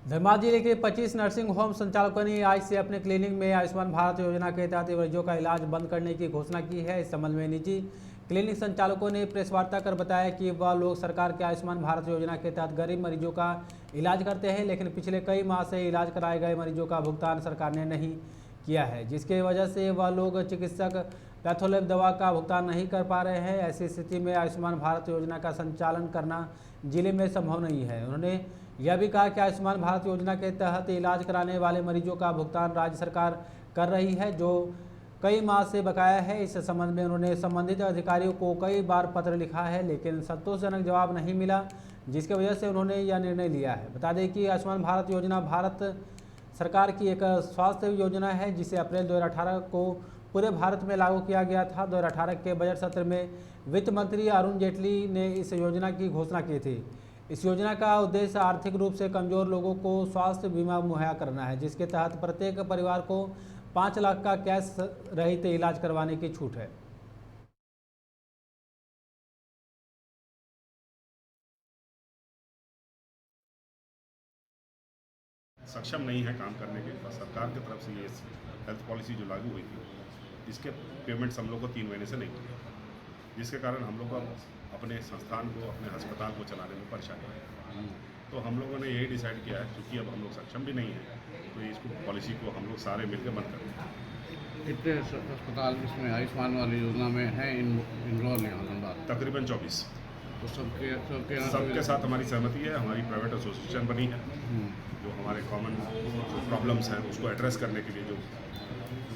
धनबाद जिले के 25 nursing home संचालकों ने आज से अपने क्लिनिक में आयुष्मान भारत योजना के तहत मरीजों का इलाज बंद करने की घोषणा की है। इस संबंध में निजी क्लिनिक संचालकों ने प्रेस वार्ता कर बताया कि वह लोग सरकार के आयुष्मान भारत योजना के तहत गरीब मरीजों का इलाज करते हैं, लेकिन पिछले कई माह से इलाज कराए गए मरीजों का भुगतान सरकार ने नहीं किया है, जिसकी वजह से वह लोग चिकित्सक पैथोलैब दवा का भुगतान नहीं कर पा रहे हैं। ऐसी स्थिति में आयुष्मान भारत योजना का संचालन करना जिले में संभव नहीं है। उन्होंने यह भी कहा कि आयुष्मान भारत योजना के तहत इलाज कराने वाले मरीजों का भुगतान राज्य सरकार कर रही है, जो कई माह से बकाया है। इस संबंध में उन्होंने संबंधित अधिकारियों को कई बार पत्र लिखा है, लेकिन संतोषजनक जवाब नहीं मिला, जिसकी वजह से उन्होंने यह निर्णय लिया है। बता दें कि आयुष्मान भारत योजना भारत सरकार की एक स्वास्थ्य योजना है, जिसे अप्रैल 2018 को पूरे भारत में लागू किया गया था। 2018 के बजट सत्र में वित्त मंत्री अरुण जेटली ने इस योजना की घोषणा की थी। इस योजना का उद्देश्य आर्थिक रूप से कमजोर लोगों को स्वास्थ्य बीमा मुहैया करना है, जिसके तहत प्रत्येक परिवार को 5 लाख का कैश रहित इलाज करवाने की छूट है। सक्षम नहीं है काम करने के। सरकार की तरफ से ये हेल्थ पॉलिसी जो लागू हुई थी, इसके पेमेंट्स हम लोग को 3 महीने से नहीं मिले, जिसके कारण हम लोग को अपने संस्थान को, अपने अस्पताल को चलाने में परेशानी है। तो हम लोगों ने यही डिसाइड किया है, क्योंकि अब हम लोग सक्षम भी नहीं है, तो इसको पॉलिसी को हम लोग सारे मिलकर बंद कर दें। कितने अस्पताल इसमें आयुष्मान वाली योजना में है इनरोल यहाँ धनबाद? तकरीबन 24। तो सबके साथ हमारी सहमति है। हमारी प्राइवेट एसोसिएशन बनी है, जो हमारे कॉमन जो प्रॉब्लम्स हैं उसको एड्रेस करने के लिए जो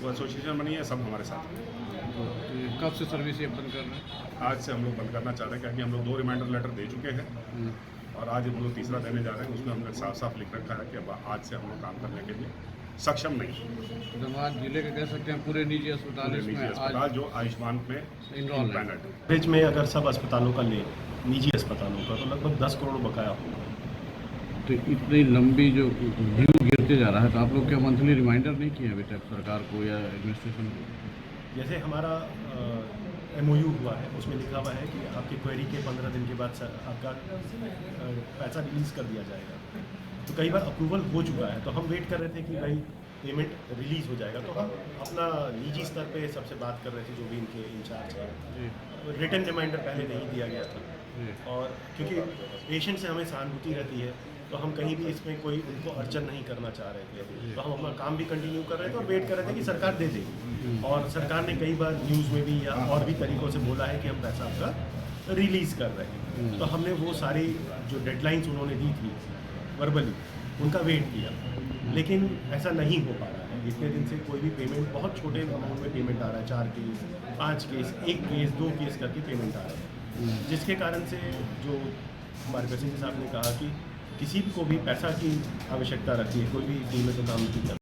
वो एसोसिएशन बनी है, सब हमारे साथ हैं। तो कब से सर्विस ये बंद कर रहे हैं? आज से हम लोग बंद करना चाह रहे हैं, क्योंकि हम लोग 2 रिमाइंडर लेटर दे चुके हैं और आज हम लोग तीसरा देने जा रहे हैं। उसमें हमने साफ साफ लिख रखा है कि अब आज से हम लोग काम करने के लिए सक्षम नहीं। धनबाद जिले के कह सकते हैं पूरे निजी अस्पताल जो आयुष्मान में इनरोल है। एवरेज में अगर सब अस्पतालों का ले, निजी अस्पतालों का, तो लगभग 10 करोड़ बकाया होगा। तो इतनी लंबी जो ड्यू गिरते जा रहा है, तो आप लोग क्या मंथली रिमाइंडर नहीं किए अभी तक सरकार को या एडमिनिस्ट्रेशन को? जैसे हमारा MOU हुआ है, उसमें लिखा हुआ है कि आपकी क्वेरी के 15 दिन के बाद आपका पैसा रिलीज़ कर दिया जाएगा। तो कई बार अप्रूवल हो चुका है, तो हम वेट कर रहे थे कि भाई पेमेंट रिलीज़ हो जाएगा। तो हम अपना निजी स्तर पे सबसे बात कर रहे थे, जो भी इनके इंचार्ज है। रिटन रिमाइंडर पहले नहीं दिया गया था, और क्योंकि पेशेंट से हमें सहानुभूति रहती है, तो हम कहीं भी इसमें कोई उनको अड़चन नहीं करना चाह रहे थे। तो हम अपना काम भी कंटिन्यू कर रहे थे और वेट कर रहे थे कि सरकार दे देगी। और सरकार ने कई बार न्यूज़ में भी या और भी तरीक़ों से बोला है कि हम पैसा आपका रिलीज़ कर रहे हैं। तो हमने वो सारी जो डेडलाइंस उन्होंने दी थी वर्बली, उनका वेट किया, लेकिन ऐसा नहीं हो पा रहा है। इतने दिन से कोई भी पेमेंट, बहुत छोटे अमाउंट में पेमेंट आ रहा है, 4 केस, 5 केस, 1 केस, 2 केस करके पेमेंट आ रहा है, जिसके कारण से जो हमारे प्रेसिडेंट साहब ने कहा कि किसी को भी पैसा की आवश्यकता रहती है, कोई भी टीम में तो काम नहीं करता।